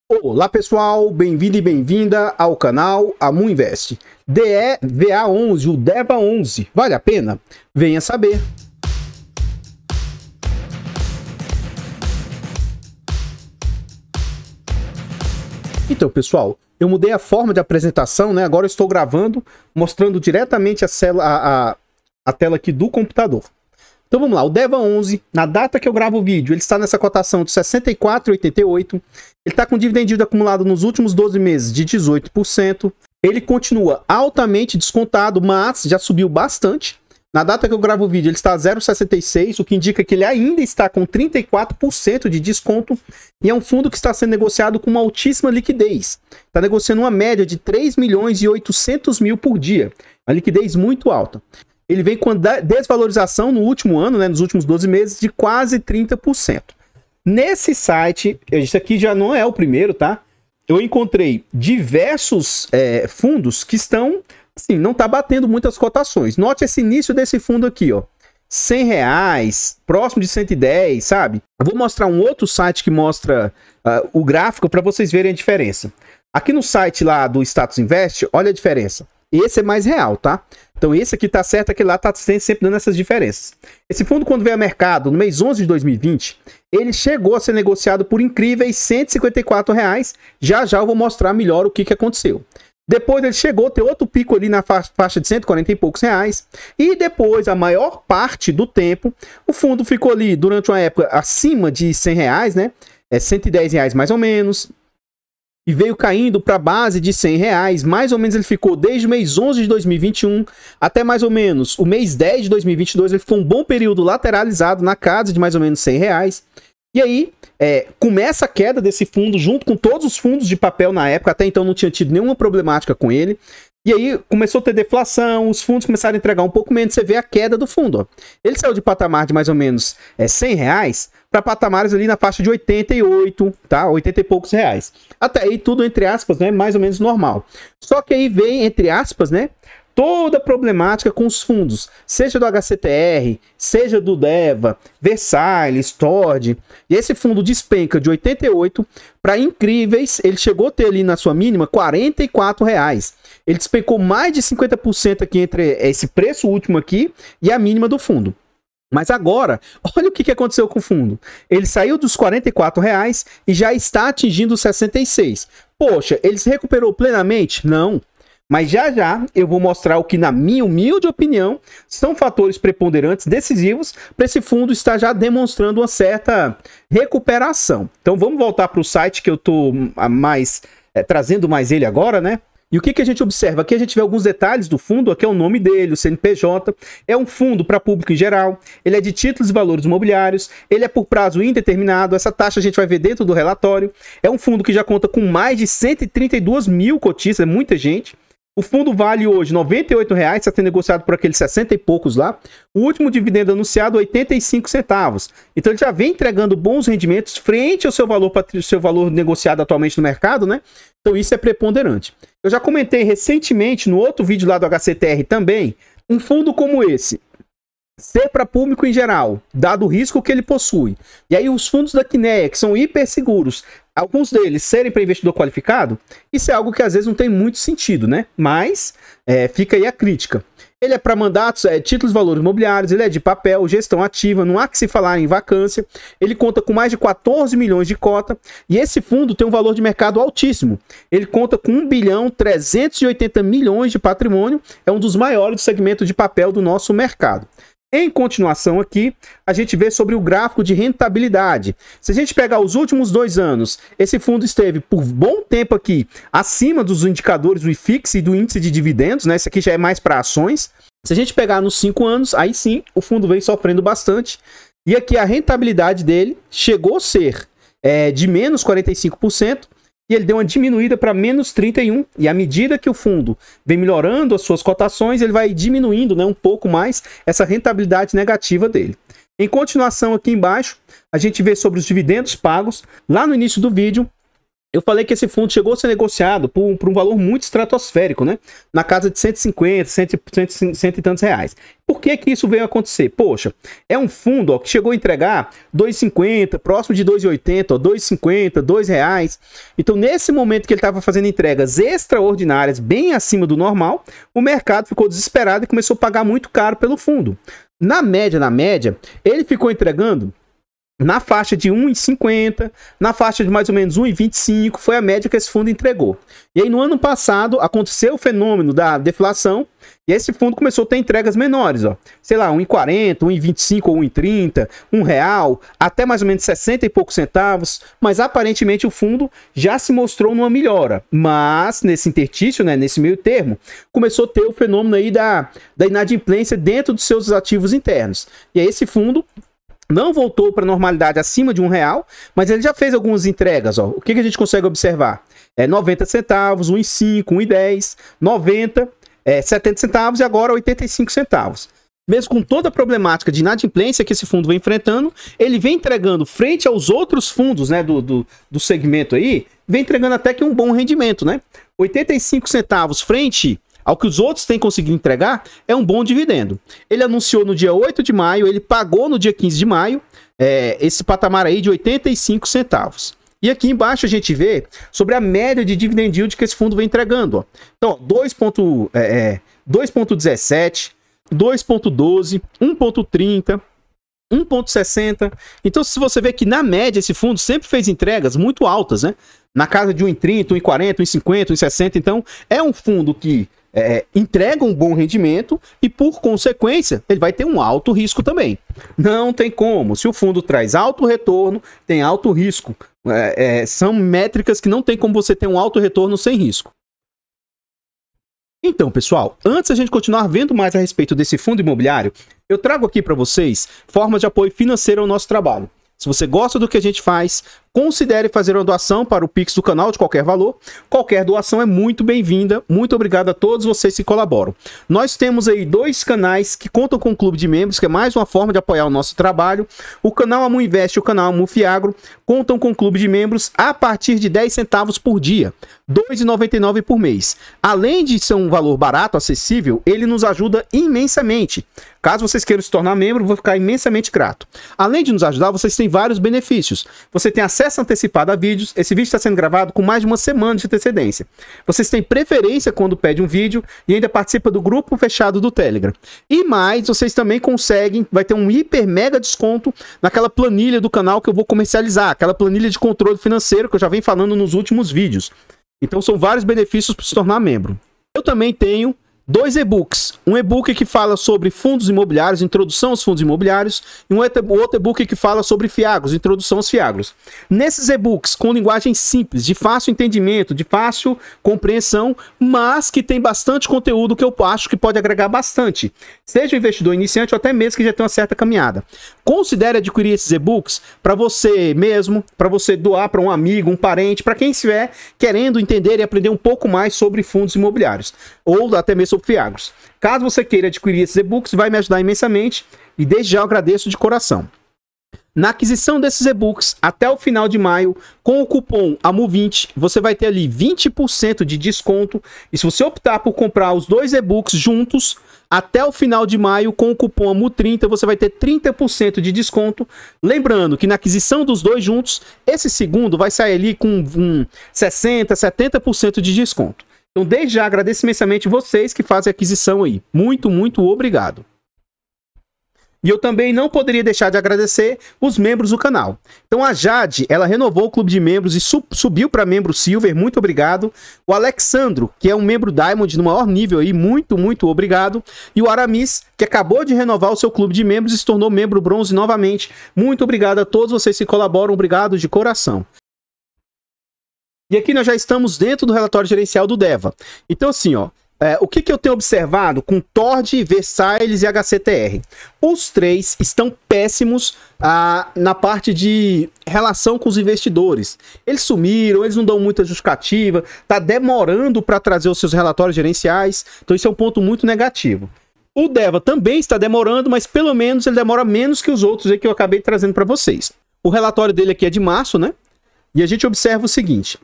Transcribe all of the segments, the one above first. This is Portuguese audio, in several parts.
Olá pessoal, bem-vindo e bem-vinda ao canal Amuinvest. DEVA11, o DEVA11, vale a pena? Venha saber. Então pessoal, eu mudei a forma de apresentação, né? Agora eu estou gravando, mostrando diretamente a tela aqui do computador. Então vamos lá, o DEVA11, na data que eu gravo o vídeo, ele está nessa cotação de R$ 64,88. Ele está com dividend yield acumulado nos últimos 12 meses de 18%. Ele continua altamente descontado, mas já subiu bastante. Na data que eu gravo o vídeo, ele está a 0,66, o que indica que ele ainda está com 34% de desconto. E é um fundo que está sendo negociado com uma altíssima liquidez. Está negociando uma média de 3.800.000 por dia. Uma liquidez muito alta. Ele vem com desvalorização no último ano, né, nos últimos 12 meses, de quase 30%. Nesse site, esse aqui já não é o primeiro, tá? Eu encontrei diversos fundos que estão, assim, não tá batendo muitas cotações. Note esse início desse fundo aqui, ó. R$100, próximo de 110, sabe? Eu vou mostrar um outro site que mostra o gráfico para vocês verem a diferença. Aqui no site lá do Status Invest, olha a diferença. Esse é mais real, tá? Então esse aqui tá certo, aquele lá tá sempre dando essas diferenças. Esse fundo, quando veio ao mercado, no mês 11 de 2020, ele chegou a ser negociado por incríveis R$ 154,00. Já já eu vou mostrar melhor o que aconteceu. Depois ele chegou a ter outro pico ali na faixa de 140 e poucos reais. E depois, a maior parte do tempo, o fundo ficou ali durante uma época acima de R$100, né? R$110 mais ou menos. E veio caindo para a base de R$100, mais ou menos ele ficou desde o mês 11 de 2021 até mais ou menos o mês 10 de 2022, ele ficou um bom período lateralizado na casa de mais ou menos R$100. E aí começa a queda desse fundo junto com todos os fundos de papel na época, até então não tinha tido nenhuma problemática com ele. E aí começou a ter deflação, os fundos começaram a entregar um pouco menos, você vê a queda do fundo. Ó. Ele saiu de patamar de mais ou menos R$100 para patamares ali na faixa de 88, tá? 80 e poucos reais. Até aí tudo, entre aspas, né? Mais ou menos normal. Só que aí vem, entre aspas, né? Toda a problemática com os fundos, seja do HCTR, seja do DEVA, Versailles, Tord. E esse fundo despenca de 88 para incríveis, ele chegou a ter ali na sua mínima R$44. Ele despencou mais de 50% aqui entre esse preço último aqui e a mínima do fundo. Mas agora, olha o que aconteceu com o fundo. Ele saiu dos R$44 e já está atingindo os 66. Poxa, ele se recuperou plenamente? Não. Mas já já eu vou mostrar o que, na minha humilde opinião, são fatores preponderantes decisivos para esse fundo estar já demonstrando uma certa recuperação. Então vamos voltar para o site que eu estou trazendo mais ele agora, né? E o que a gente observa? Aqui a gente vê alguns detalhes do fundo, aqui é o nome dele, o CNPJ, é um fundo para público em geral, ele é de títulos e valores imobiliários, ele é por prazo indeterminado, essa taxa a gente vai ver dentro do relatório, é um fundo que já conta com mais de 132 mil cotistas, é muita gente. O fundo vale hoje R$ 98,00, está sendo negociado por aqueles 60 e poucos lá. O último dividendo anunciado, 85 centavos. Então ele já vem entregando bons rendimentos frente ao seu valor negociado atualmente no mercado, né? Então isso é preponderante. Eu já comentei recentemente no outro vídeo lá do HCTR também, um fundo como esse, ser para público em geral, dado o risco que ele possui. E aí os fundos da Kinea, que são hiperseguros, alguns deles serem para investidor qualificado, isso é algo que às vezes não tem muito sentido, né? Mas fica aí a crítica. Ele é para mandatos, títulos e valores imobiliários, ele é de papel, gestão ativa, não há que se falar em vacância. Ele conta com mais de 14 milhões de cota e esse fundo tem um valor de mercado altíssimo. Ele conta com 1.380 bilhões de patrimônio, é um dos maiores do segmento de papel do nosso mercado. Em continuação aqui, a gente vê sobre o gráfico de rentabilidade. Se a gente pegar os últimos 2 anos, esse fundo esteve por bom tempo aqui acima dos indicadores do IFIX e do índice de dividendos, né? Esse aqui já é mais para ações. Se a gente pegar nos 5 anos, aí sim, o fundo vem sofrendo bastante. E aqui a rentabilidade dele chegou a ser de menos 45%. E ele deu uma diminuída para menos 31%. E à medida que o fundo vem melhorando as suas cotações, ele vai diminuindo, né, um pouco mais essa rentabilidade negativa dele. Em continuação, aqui embaixo, a gente vê sobre os dividendos pagos. Lá no início do vídeo, eu falei que esse fundo chegou a ser negociado por um valor muito estratosférico, né? Na casa de 150, 100 e tantos reais. Por que que isso veio acontecer? Poxa, é um fundo, ó, que chegou a entregar 2,50, próximo de 2,80, 2,50, R$ 2. Então, nesse momento que ele estava fazendo entregas extraordinárias, bem acima do normal, o mercado ficou desesperado e começou a pagar muito caro pelo fundo. Na média, ele ficou entregando na faixa de 1,50, na faixa de mais ou menos 1,25, foi a média que esse fundo entregou. E aí no ano passado aconteceu o fenômeno da deflação e esse fundo começou a ter entregas menores, ó. Sei lá, 1,40, 1,25 ou 1,30, R$ 1, até mais ou menos 60 e poucos centavos, mas aparentemente o fundo já se mostrou numa melhora. Mas nesse interstício, né, nesse meio termo, começou a ter o fenômeno aí da inadimplência dentro dos seus ativos internos. E aí esse fundo não voltou para a normalidade acima de R$ 1, mas ele já fez algumas entregas, ó. O que a gente consegue observar? 90 centavos, 1,5, 1,10, 90, 70 centavos e agora 85 centavos. Mesmo com toda a problemática de inadimplência que esse fundo vem enfrentando, ele vem entregando frente aos outros fundos, né, do segmento aí, vem entregando até que um bom rendimento, né? 85 centavos frente ao que os outros têm conseguido entregar, é um bom dividendo. Ele anunciou no dia 8 de maio, ele pagou no dia 15 de maio, esse patamar aí de 85 centavos. E aqui embaixo a gente vê sobre a média de dividend yield que esse fundo vem entregando, ó. Então, 2,17, 2,12, 1,30, 1,60. Então, se você vê que na média esse fundo sempre fez entregas muito altas, né? Na casa de 1,30, 1,40, 1,50, 1,60. Então, é um fundo que entrega um bom rendimento e, por consequência, ele vai ter um alto risco também. Não tem como. Se o fundo traz alto retorno, tem alto risco. São métricas que não tem como você ter um alto retorno sem risco. Então, pessoal, antes a gente continuar vendo mais a respeito desse fundo imobiliário, eu trago aqui para vocês formas de apoio financeiro ao nosso trabalho. Se você gosta do que a gente faz, considere fazer uma doação para o Pix do canal de qualquer valor. Qualquer doação é muito bem-vinda. Muito obrigado a todos vocês que colaboram. Nós temos aí 2 canais que contam com o clube de membros, que é mais uma forma de apoiar o nosso trabalho. O canal Amu Invest e o canal Amu Fiagro contam com o clube de membros a partir de 10 centavos por dia, R$ 2,99 por mês. Além de ser um valor barato, acessível, ele nos ajuda imensamente. Caso vocês queiram se tornar membro, vou ficar imensamente grato. Além de nos ajudar, vocês têm vários benefícios. Você tem acesso antecipado a vídeos. Esse vídeo está sendo gravado com mais de uma semana de antecedência. Vocês têm preferência quando pede um vídeo e ainda participa do grupo fechado do Telegram. E mais, vocês também conseguem, vai ter um hiper mega desconto naquela planilha do canal que eu vou comercializar, aquela planilha de controle financeiro que eu já venho falando nos últimos vídeos. Então são vários benefícios para se tornar membro. Eu também tenho 2 e-books. Um e-book que fala sobre fundos imobiliários, introdução aos fundos imobiliários, e um outro e-book que fala sobre fiagros, introdução aos fiagros. Nesses e-books, com linguagem simples, de fácil entendimento, de fácil compreensão, mas que tem bastante conteúdo que eu acho que pode agregar bastante, seja um investidor iniciante ou até mesmo que já tem uma certa caminhada. Considere adquirir esses e-books para você mesmo, para você doar para um amigo, um parente, para quem estiver querendo entender e aprender um pouco mais sobre fundos imobiliários, ou até mesmo sobre fiagros. Caso você queira adquirir esses e-books, vai me ajudar imensamente e desde já eu agradeço de coração. Na aquisição desses e-books, até o final de maio, com o cupom AMU20, você vai ter ali 20% de desconto. E se você optar por comprar os 2 e-books juntos, até o final de maio, com o cupom AMU30, você vai ter 30% de desconto. Lembrando que na aquisição dos 2 juntos, esse segundo vai sair ali com 60%, 70% de desconto. Então, desde já, agradeço imensamente vocês que fazem a aquisição aí. Muito, muito obrigado. E eu também não poderia deixar de agradecer os membros do canal. Então, a Jade, ela renovou o clube de membros e subiu para membro Silver. Muito obrigado. O Alexandro, que é um membro Diamond no maior nível aí. Muito, muito obrigado. E o Aramis, que acabou de renovar o seu clube de membros e se tornou membro Bronze novamente. Muito obrigado a todos vocês que colaboram. Obrigado de coração. E aqui nós já estamos dentro do relatório gerencial do Deva. Então assim, ó, o que eu tenho observado com Tord, Versailles e HCTR? Os 3 estão péssimos na parte de relação com os investidores. Eles sumiram, eles não dão muita justificativa, tá demorando para trazer os seus relatórios gerenciais, então isso é um ponto muito negativo. O Deva também está demorando, mas pelo menos ele demora menos que os outros aí que eu acabei trazendo para vocês. O relatório dele aqui é de março, né? E a gente observa o seguinte: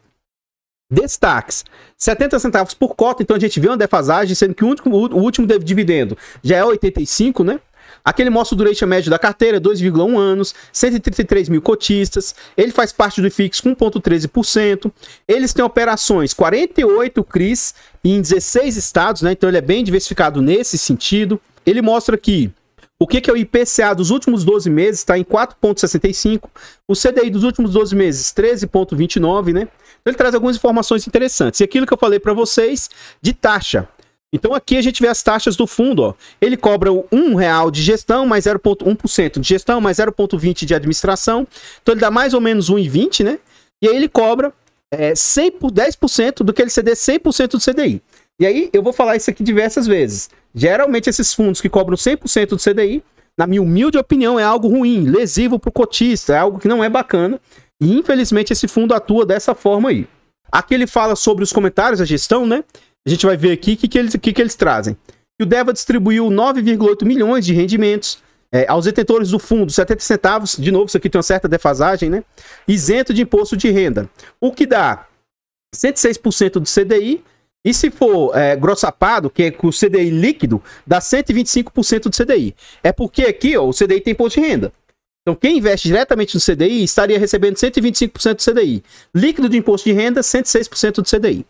Destaques, 70 centavos por cota, então a gente vê uma defasagem, sendo que o último dividendo já é 85, né? Aqui ele mostra o duration médio da carteira, 2,1 anos, 133 mil cotistas, ele faz parte do IFIX com 1,13%, eles têm operações 48 CRIs em 16 estados, né? Então ele é bem diversificado nesse sentido. Ele mostra aqui o que é o IPCA dos últimos 12 meses, está em 4,65, o CDI dos últimos 12 meses, 13,29, né? Então ele traz algumas informações interessantes. E aquilo que eu falei para vocês de taxa. Então aqui a gente vê as taxas do fundo, ó. Ele cobra R$1 de gestão, mais 0,1% de gestão, mais 0,20% de administração. Então ele dá mais ou menos 1,20, né? E aí ele cobra 10% do que ele ceder 100% do CDI. E aí eu vou falar isso aqui diversas vezes. Geralmente esses fundos que cobram 100% do CDI, na minha humilde opinião, é algo ruim, lesivo para o cotista, é algo que não é bacana. E infelizmente esse fundo atua dessa forma aí. Aqui ele fala sobre os comentários da gestão, né? A gente vai ver aqui o que eles trazem. E o DEVA distribuiu 9,8 milhões de rendimentos aos detentores do fundo, 70 centavos, de novo, isso aqui tem uma certa defasagem, né? Isento de imposto de renda, o que dá 106% do CDI, e se for grossapado, que é com o CDI líquido, dá 125% do CDI. É porque aqui, ó, o CDI tem imposto de renda. Então, quem investe diretamente no CDI estaria recebendo 125% do CDI. Líquido de imposto de renda, 106% do CDI.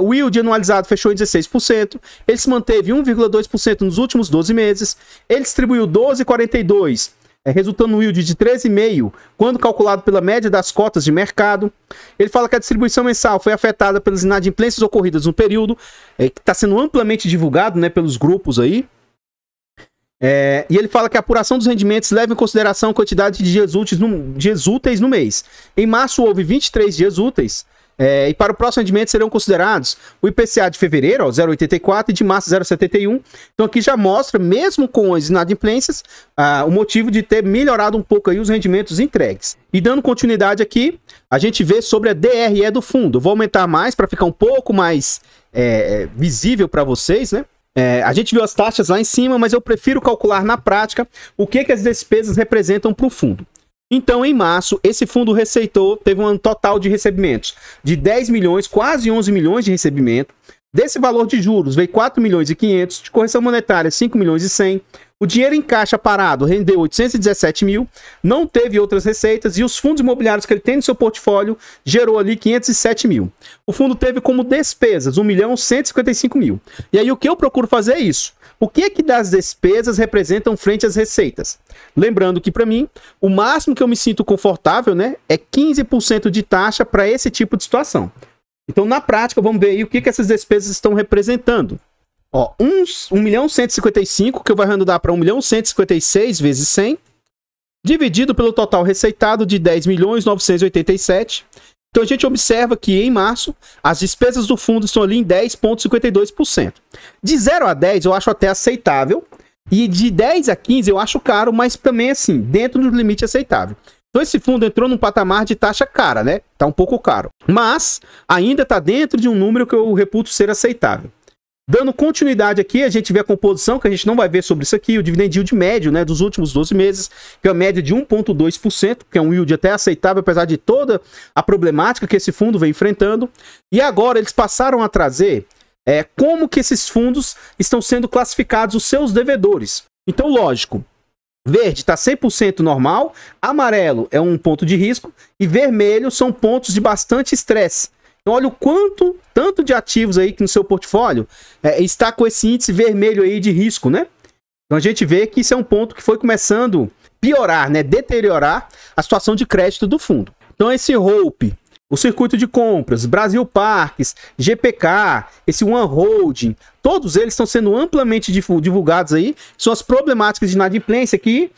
O yield anualizado fechou em 16%. Ele se manteve 1,2% nos últimos 12 meses. Ele distribuiu 12,42%, resultando no yield de 13,5%, quando calculado pela média das cotas de mercado. Ele fala que a distribuição mensal foi afetada pelas inadimplências ocorridas no período, que está sendo amplamente divulgado, né, pelos grupos aí. E ele fala que a apuração dos rendimentos leva em consideração a quantidade de dias úteis no mês. Em março houve 23 dias úteis, e para o próximo rendimento serão considerados o IPCA de fevereiro, 0,84, e de março, 0,71. Então aqui já mostra, mesmo com as inadimplências, o motivo de ter melhorado um pouco aí os rendimentos entregues. E dando continuidade aqui, a gente vê sobre a DRE do fundo. Eu vou aumentar mais para ficar um pouco mais visível para vocês, né? A gente viu as taxas lá em cima, mas eu prefiro calcular na prática o que as despesas representam para o fundo. Então, em março, esse fundo teve um total de recebimentos de 10 milhões, quase 11 milhões de recebimento. Desse valor de juros veio 4 milhões e 500, de correção monetária 5 milhões e 100. O dinheiro em caixa parado rendeu 817 mil, não teve outras receitas, e os fundos imobiliários que ele tem no seu portfólio gerou ali 507 mil. O fundo teve como despesas 1.155.000. E aí o que eu procuro fazer é isso. O que das despesas representam frente às receitas? Lembrando que para mim, o máximo que eu me sinto confortável, né, é 15% de taxa para esse tipo de situação. Então, na prática, vamos ver aí o que essas despesas estão representando. Ó, 1.155.000, que eu vou arredondar para 1.156 vezes 100, dividido pelo total receitado de 10.987. Então a gente observa que em março as despesas do fundo estão ali em 10,52%. De 0 a 10 eu acho até aceitável, e de 10 a 15 eu acho caro, mas também assim, dentro do limite aceitável. Então esse fundo entrou num patamar de taxa cara, né? Tá um pouco caro, mas ainda está dentro de um número que eu reputo ser aceitável. Dando continuidade aqui, a gente vê a composição, que a gente não vai ver sobre isso aqui, o dividend yield médio, né, dos últimos 12 meses, que é uma média de 1,2%, que é um yield até aceitável, apesar de toda a problemática que esse fundo vem enfrentando. E agora eles passaram a trazer como que esses fundos estão sendo classificados, os seus devedores. Então, lógico, verde está 100% normal, amarelo é um ponto de risco, e vermelho são pontos de bastante estresse. Então, olha o tanto de ativos aí que no seu portfólio está com esse índice vermelho aí de risco, né? Então, a gente vê que isso é um ponto que foi começando a piorar, né? Deteriorar a situação de crédito do fundo. Então, esse Hope, o Circuito de Compras, Brasil Parques, GPK, esse One Holding, todos eles estão sendo amplamente divulgados aí. São as problemáticas de inadimplência que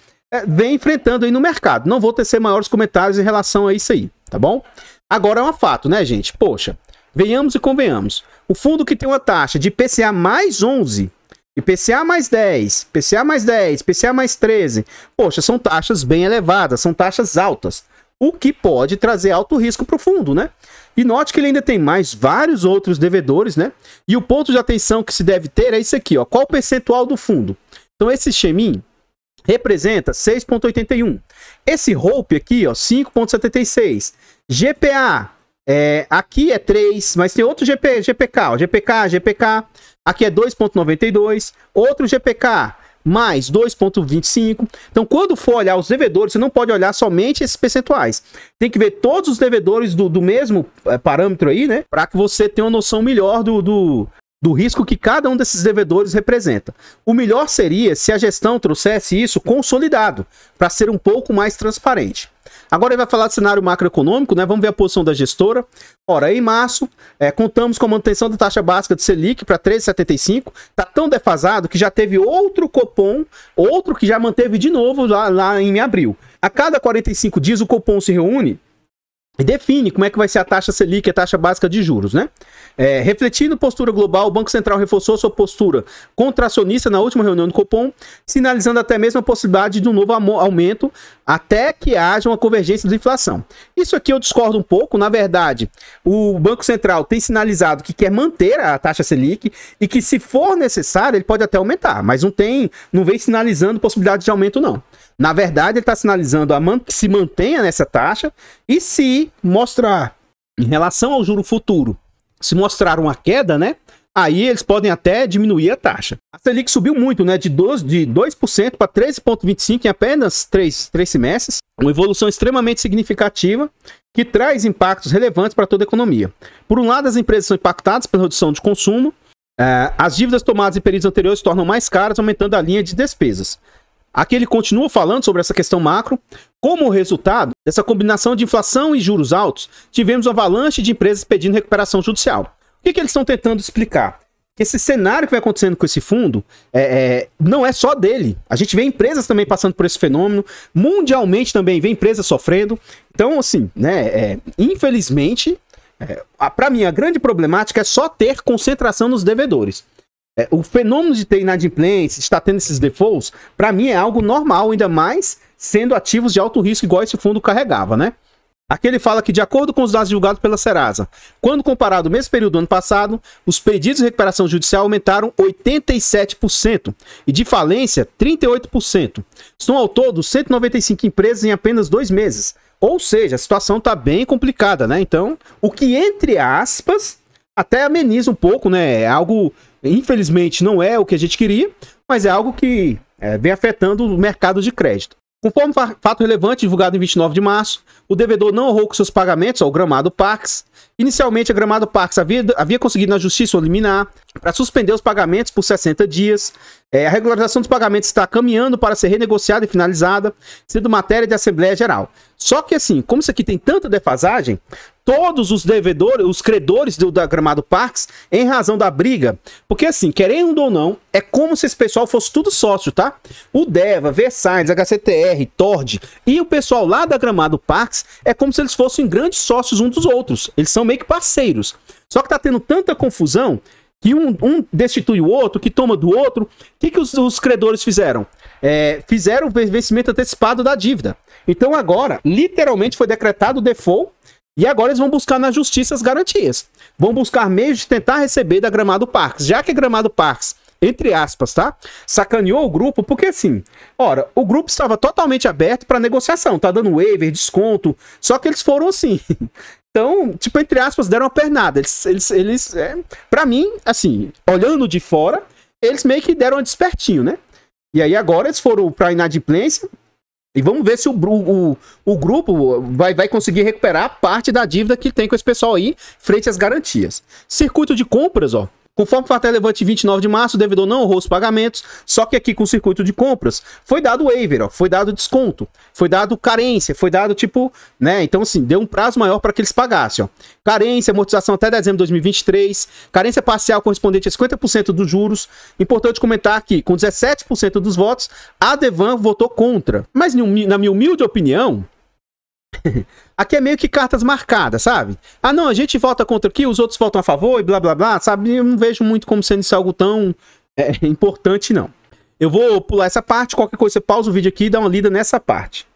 vem enfrentando aí no mercado. Não vou tecer maiores comentários em relação a isso aí, tá bom? Agora é um fato, né, gente? Poxa, venhamos e convenhamos. O fundo que tem uma taxa de IPCA mais 11, IPCA mais 10, IPCA mais 10, IPCA mais 13, poxa, são taxas bem elevadas, são taxas altas, o que pode trazer alto risco para o fundo, né? E note que ele ainda tem mais vários outros devedores, né? E o ponto de atenção que se deve ter é isso aqui, ó. Qual o percentual do fundo? Então, esse Xemin representa 6,81. Esse Hope aqui, ó, 5,76. GPA, Aqui é 3, mas tem outro GPK, ó, GPK. Aqui é 2,92, outro GPK mais 2,25. Então, quando for olhar os devedores, você não pode olhar somente esses percentuais. Tem que ver todos os devedores do mesmo parâmetro aí, né? Para que você tenha uma noção melhor do risco que cada um desses devedores representa. O melhor seria se a gestão trouxesse isso consolidado, para ser um pouco mais transparente. Agora ele vai falar de cenário macroeconômico, né? Vamos ver a posição da gestora. Ora, em março, contamos com a manutenção da taxa básica de Selic para 13,75. Está tão defasado que já teve outro Copom, outro que já manteve de novo lá em abril. A cada 45 dias o Copom se reúne e define como é que vai ser a taxa Selic, a taxa básica de juros, né? Refletindo postura global, o Banco Central reforçou sua postura contracionista na última reunião do Copom, sinalizando até mesmo a possibilidade de um novo aumento até que haja uma convergência da inflação. Isso aqui eu discordo um pouco. Na verdade, o Banco Central tem sinalizado que quer manter a taxa Selic e que, se for necessário, ele pode até aumentar, mas não vem sinalizando possibilidade de aumento, não. Na verdade, ele está sinalizando que se mantenha nessa taxa e, se mostrar, em relação ao juro futuro, se mostrar uma queda, né? Aí eles podem até diminuir a taxa. A Selic subiu muito, né? De 2% para 13,25% em apenas 3 semestres. Uma evolução extremamente significativa que traz impactos relevantes para toda a economia. Por um lado, as empresas são impactadas pela redução de consumo. As dívidas tomadas em períodos anteriores se tornam mais caras, aumentando a linha de despesas. Aqui ele continua falando sobre essa questão macro. Como resultado dessa combinação de inflação e juros altos, tivemos uma avalanche de empresas pedindo recuperação judicial. O que eles estão tentando explicar? Que esse cenário que vai acontecendo com esse fundo não é só dele. A gente vê empresas também passando por esse fenômeno. Mundialmente também vê empresas sofrendo. Então, assim, né, infelizmente, para mim, a grande problemática é só ter concentração nos devedores. O fenômeno de ter inadimplência, de estar tendo esses defaults, para mim é algo normal, ainda mais sendo ativos de alto risco, igual esse fundo carregava, né? Aqui ele fala que, de acordo com os dados divulgados pela Serasa, quando comparado ao mesmo período do ano passado, os pedidos de recuperação judicial aumentaram 87% e de falência 38%. São ao todo 195 empresas em apenas 2 meses. Ou seja, a situação está bem complicada, né? Então, o que, entre aspas, até ameniza um pouco, né? É algo, infelizmente, não é o que a gente queria, mas é algo que vem afetando o mercado de crédito. Conforme fato relevante divulgado em 29 de março, o devedor não honrou com seus pagamentos ao Gramado Pax. Inicialmente, a Gramado Pax havia conseguido na justiça um liminar para suspender os pagamentos por 60 dias. A regularização dos pagamentos está caminhando para ser renegociada e finalizada, sendo matéria de Assembleia Geral. Só que, assim, como isso aqui tem tanta defasagem, todos os devedores, os credores da Gramado Pax, em razão da briga, porque, assim, querendo ou não, é como se esse pessoal fosse tudo sócio, tá? O Deva, Versailles, HCTR, Tord e o pessoal lá da Gramado Pax é como se eles fossem grandes sócios uns dos outros. Eles são meio que parceiros. Só que tá tendo tanta confusão que um destitui o outro, que toma do outro. O que os credores fizeram? Fizeram o vencimento antecipado da dívida. Então agora, literalmente, foi decretado o default. E agora eles vão buscar na justiça as garantias. Vão buscar meios de tentar receber da Gramado Pax. Já que a Gramado Pax, entre aspas, tá? Sacaneou o grupo, porque assim, ora, o grupo estava totalmente aberto para negociação. Tá dando waiver, desconto. Só que eles foram assim. Então, tipo, entre aspas, deram uma pernada. Eles pra mim, assim, olhando de fora, eles meio que deram um despertinho, né? E aí agora eles foram pra inadimplência. E vamos ver se o grupo vai conseguir recuperar parte da dívida que tem com esse pessoal aí, frente às garantias. Circuito de compras, ó. Conforme o fato relevante de 29 de março, o devedor não honrou os pagamentos, só que aqui com o circuito de compras foi dado waiver, ó, foi dado desconto, foi dado carência, foi dado tipo, né? Então, assim, deu um prazo maior para que eles pagassem, ó. Carência, amortização até dezembro de 2023, carência parcial correspondente a 50% dos juros. Importante comentar que, com 17% dos votos, a Devan votou contra. Mas, na minha humilde opinião, aqui é meio que cartas marcadas, sabe? Ah, não, a gente vota contra aqui, os outros votam a favor e blá blá blá, sabe? Eu não vejo muito como sendo isso algo tão importante, não. Eu vou pular essa parte, qualquer coisa você pausa o vídeo aqui e dá uma lida nessa parte.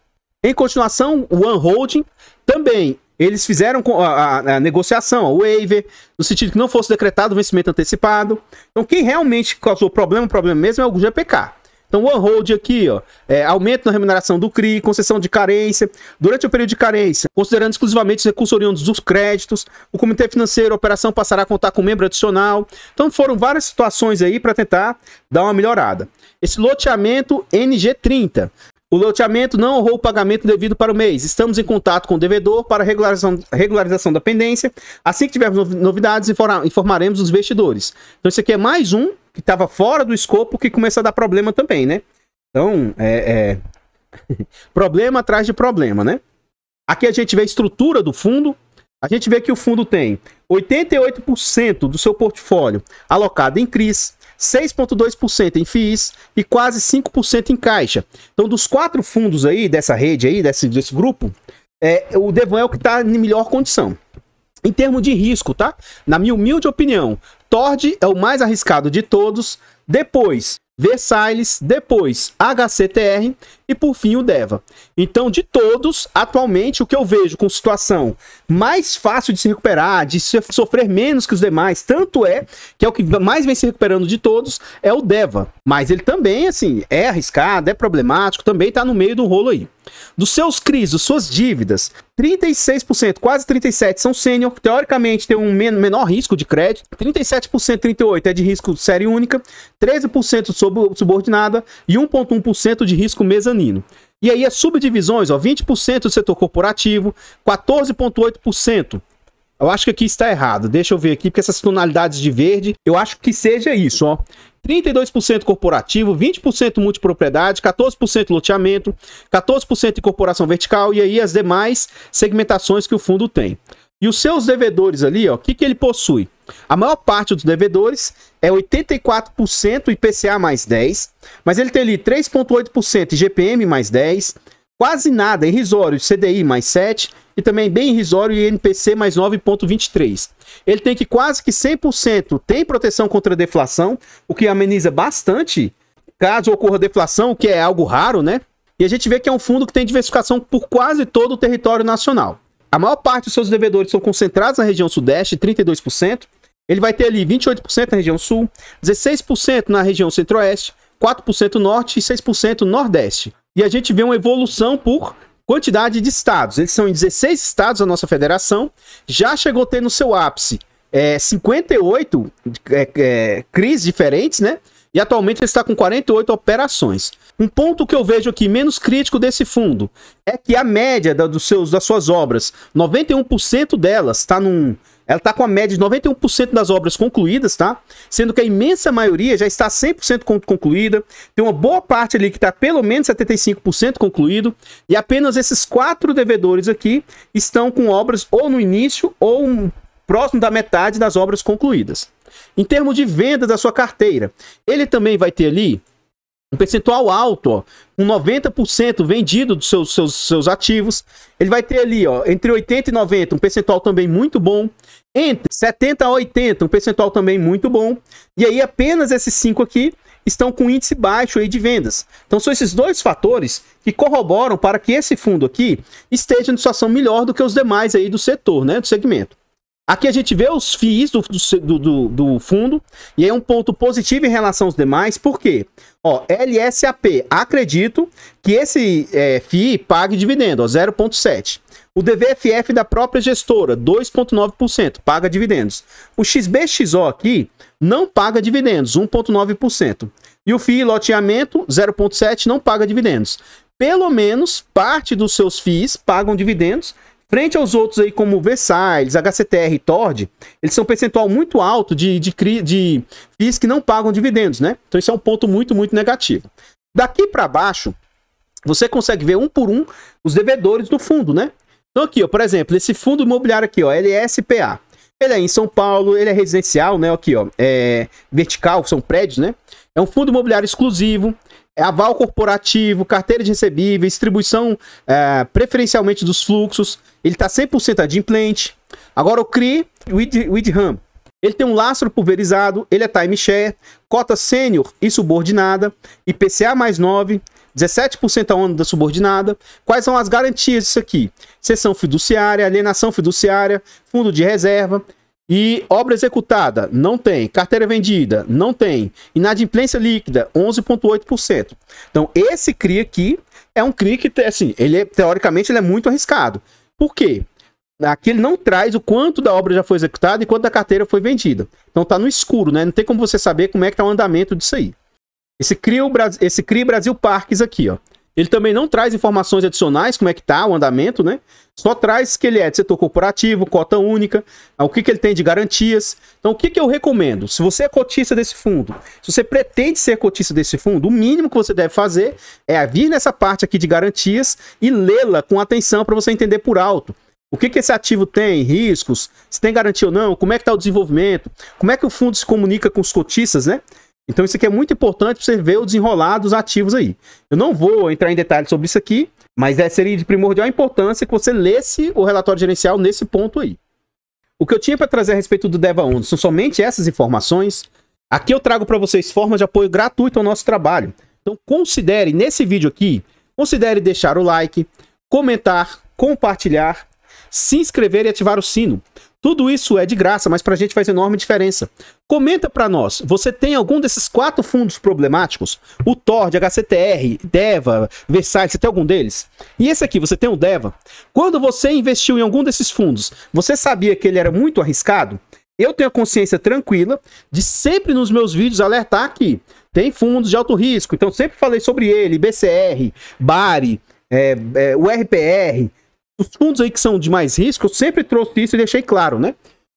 Em continuação, o One Holding também, eles fizeram a negociação, o waiver, no sentido que não fosse decretado o vencimento antecipado. Então, quem realmente causou problema mesmo é o GPK. Então, o on-hold aqui, ó, aumento na remuneração do CRI, concessão de carência, durante o período de carência, considerando exclusivamente os recursos oriundos dos créditos, o comitê financeiro, a operação passará a contar com membro adicional. Então, foram várias situações aí para tentar dar uma melhorada. Esse loteamento NG30. O loteamento não honrou o pagamento devido para o mês. Estamos em contato com o devedor para regularização da pendência. Assim que tivermos novidades, informaremos os investidores. Então, isso aqui é mais um que estava fora do escopo que começa a dar problema também, né? Então, problema atrás de problema, né? Aqui a gente vê a estrutura do fundo. A gente vê que o fundo tem 88% do seu portfólio alocado em CRIs, 6,2% em FIIs e quase 5% em caixa. Então, dos 4 fundos aí, dessa rede aí, desse grupo, o Devan é o que está em melhor condição. Em termos de risco, tá? Na minha humilde opinião, Tord é o mais arriscado de todos, depois Versailles, depois HCTR e por fim o Deva. Então, de todos, atualmente o que eu vejo com situação mais fácil de se recuperar, de sofrer menos que os demais, tanto que é o que mais vem se recuperando de todos, é o Deva. Mas ele também, assim, é arriscado, é problemático, também está no meio do rolo aí. Dos seus CRIs, das suas dívidas, 36%, quase 37% são sênior, teoricamente tem um menor risco de crédito, 37%, 38% é de risco série única, 13% subordinada e 1,1% de risco mezanino. E aí as subdivisões, ó, 20% do setor corporativo, 14,8%. Eu acho que aqui está errado, deixa eu ver aqui, porque essas tonalidades de verde, eu acho que seja isso, ó. 32% corporativo, 20% multipropriedade, 14% loteamento, 14% incorporação vertical e aí as demais segmentações que o fundo tem. E os seus devedores ali, ó, o que ele possui? A maior parte dos devedores é 84% IPCA mais 10, mas ele tem ali 3,8% IGPM mais 10, quase nada irrisório CDI mais 7 e também bem irrisório INPC mais 9,23. Ele tem que quase que 100% tem proteção contra a deflação, o que ameniza bastante caso ocorra deflação, o que é algo raro, né? E a gente vê que é um fundo que tem diversificação por quase todo o território nacional. A maior parte dos seus devedores são concentrados na região sudeste, 32%. Ele vai ter ali 28% na região sul, 16% na região centro-oeste, 4% norte e 6% nordeste. E a gente vê uma evolução por quantidade de estados. Eles são em 16 estados da nossa federação. Já chegou a ter no seu ápice 58 CRIs diferentes, né? E atualmente ele está com 48 operações. Um ponto que eu vejo aqui menos crítico desse fundo é que a média das suas obras, 91% delas está ela está com a média de 91% das obras concluídas, tá? Sendo que a imensa maioria já está 100% concluída. Tem uma boa parte ali que está pelo menos 75% concluído. E apenas esses 4 devedores aqui estão com obras ou no início ou próximo da metade das obras concluídas. Em termos de venda da sua carteira, ele também vai ter ali um percentual alto, ó, com 90% vendido dos seus ativos. Ele vai ter ali, ó, entre 80% e 90%, um percentual também muito bom. Entre 70% a 80%, um percentual também muito bom. E aí apenas esses 5 aqui estão com índice baixo aí de vendas. Então são esses 2 fatores que corroboram para que esse fundo aqui esteja em situação melhor do que os demais aí do setor, né, do segmento. Aqui a gente vê os FIIs do fundo, e é um ponto positivo em relação aos demais, por quê? Ó, LSAP, acredito que esse FII pague dividendo, 0,7%. O DVFF da própria gestora, 2,9%, paga dividendos. O XBXO aqui não paga dividendos, 1,9%. E o FII loteamento, 0,7%, não paga dividendos. Pelo menos parte dos seus FIIs pagam dividendos. Frente aos outros aí como Versailles, HCTR e Tord, eles são um percentual muito alto de FIIs que não pagam dividendos, né? Então isso é um ponto muito, muito negativo. Daqui para baixo, você consegue ver um por um os devedores do fundo, né? Então aqui, ó, por exemplo, esse fundo imobiliário aqui, ó, LSPA. Ele é em São Paulo, ele é residencial, né? Aqui, ó, vertical, são prédios, né? É um fundo imobiliário exclusivo. Aval corporativo, carteira de recebíveis, distribuição preferencialmente dos fluxos. Ele está 100% adimplente. Agora o CRI, o IDRAM, ele tem um lastro pulverizado, ele é timeshare, cota sênior e subordinada, IPCA mais 9, 17% a onda da subordinada. Quais são as garantias disso aqui? Cessão fiduciária, alienação fiduciária, fundo de reserva. E obra executada, não tem. Carteira vendida, não tem. Inadimplência líquida, 11,8%. Então, esse CRI aqui é um CRI que, assim, teoricamente, ele é muito arriscado. Por quê? Aqui ele não traz o quanto da obra já foi executada e quanto da carteira foi vendida. Então, tá no escuro, né? Não tem como você saber como é que tá o andamento disso aí. Esse CRI Brasil Parques aqui, ó. Ele também não traz informações adicionais, como é que tá o andamento, né? Só traz que ele é de setor corporativo, cota única, o que ele tem de garantias. Então, o que eu recomendo? Se você é cotista desse fundo, se você pretende ser cotista desse fundo, o mínimo que você deve fazer é vir nessa parte aqui de garantias e lê-la com atenção para você entender por alto. O que esse ativo tem, riscos, se tem garantia ou não, como é que está o desenvolvimento, como é que o fundo se comunica com os cotistas, né? Então isso aqui é muito importante para você ver o desenrolar dos ativos aí. Eu não vou entrar em detalhes sobre isso aqui, mas seria de primordial importância que você lesse o relatório gerencial nesse ponto aí. O que eu tinha para trazer a respeito do DEVA11 são somente essas informações. Aqui eu trago para vocês formas de apoio gratuito ao nosso trabalho. Então considere, nesse vídeo aqui, considere deixar o like, comentar, compartilhar, se inscrever e ativar o sino. Tudo isso é de graça, mas pra gente faz enorme diferença. Comenta pra nós, você tem algum desses 4 fundos problemáticos? O TORD, HCTR, DEVA, Versailles, você tem algum deles? E esse aqui, você tem o DEVA? Quando você investiu em algum desses fundos, você sabia que ele era muito arriscado? Eu tenho a consciência tranquila de sempre nos meus vídeos alertar que tem fundos de alto risco, então sempre falei sobre ele, BCR, BARI, o RPR. Os fundos aí que são de mais risco, eu sempre trouxe isso e deixei claro, né?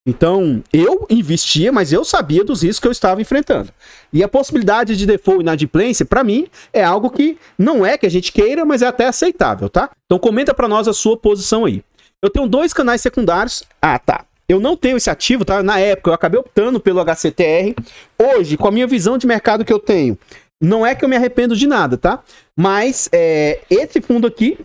Então, eu investia, mas eu sabia dos riscos que eu estava enfrentando. E a possibilidade de default e inadimplência, para mim, é algo que não é que a gente queira, mas é até aceitável, tá? Então, comenta para nós a sua posição aí. Eu tenho 2 canais secundários. Ah, tá. Eu não tenho esse ativo, tá? Na época, eu acabei optando pelo HCTR. Hoje, com a minha visão de mercado que eu tenho, não é que eu me arrependo de nada, tá? Mas esse fundo aqui,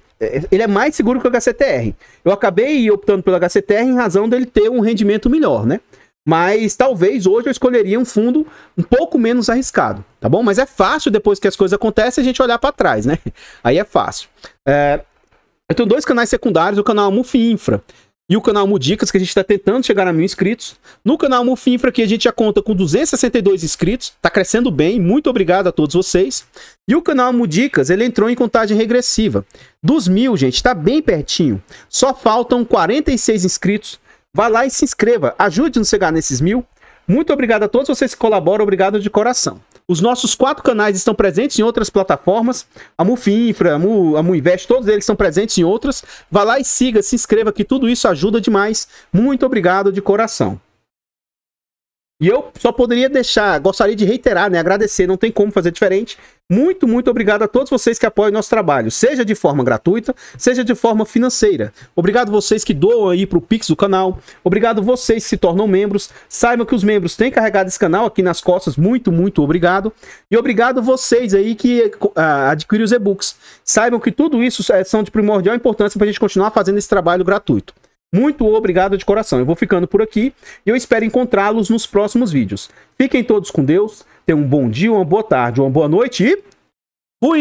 ele é mais seguro que o HCTR. Eu acabei optando pelo HCTR em razão dele ter um rendimento melhor, né? Mas talvez hoje eu escolheria um fundo um pouco menos arriscado, tá bom? Mas é fácil depois que as coisas acontecem a gente olhar para trás, né? Aí é fácil. Eu tenho 2 canais secundários, o canal Mufinfra e o canal Mudicas, que a gente está tentando chegar a 1000 inscritos. No canal Mufinfra, que a gente já conta com 262 inscritos, está crescendo bem, muito obrigado a todos vocês. E o canal Mudicas, ele entrou em contagem regressiva. Dos 1000, gente, está bem pertinho. Só faltam 46 inscritos. Vá lá e se inscreva, ajude-nos a chegar nesses 1000. Muito obrigado a todos vocês que colaboram, obrigado de coração. Os nossos 4 canais estão presentes em outras plataformas, a Mufinfra, a Muinvest, todos eles estão presentes em outras. Vá lá e siga, se inscreva, que tudo isso ajuda demais. Muito obrigado de coração. E eu só poderia gostaria de reiterar, né, agradecer, não tem como fazer diferente. Muito, muito obrigado a todos vocês que apoiam o nosso trabalho, seja de forma gratuita, seja de forma financeira. Obrigado vocês que doam aí pro Pix do canal. Obrigado vocês que se tornam membros. Saibam que os membros têm carregado esse canal aqui nas costas. Muito, muito obrigado. E obrigado vocês aí que adquirem os e-books. Saibam que tudo isso são de primordial importância para a gente continuar fazendo esse trabalho gratuito. Muito obrigado de coração. Eu vou ficando por aqui e eu espero encontrá-los nos próximos vídeos. Fiquem todos com Deus. Tenham um bom dia, uma boa tarde, uma boa noite e fui!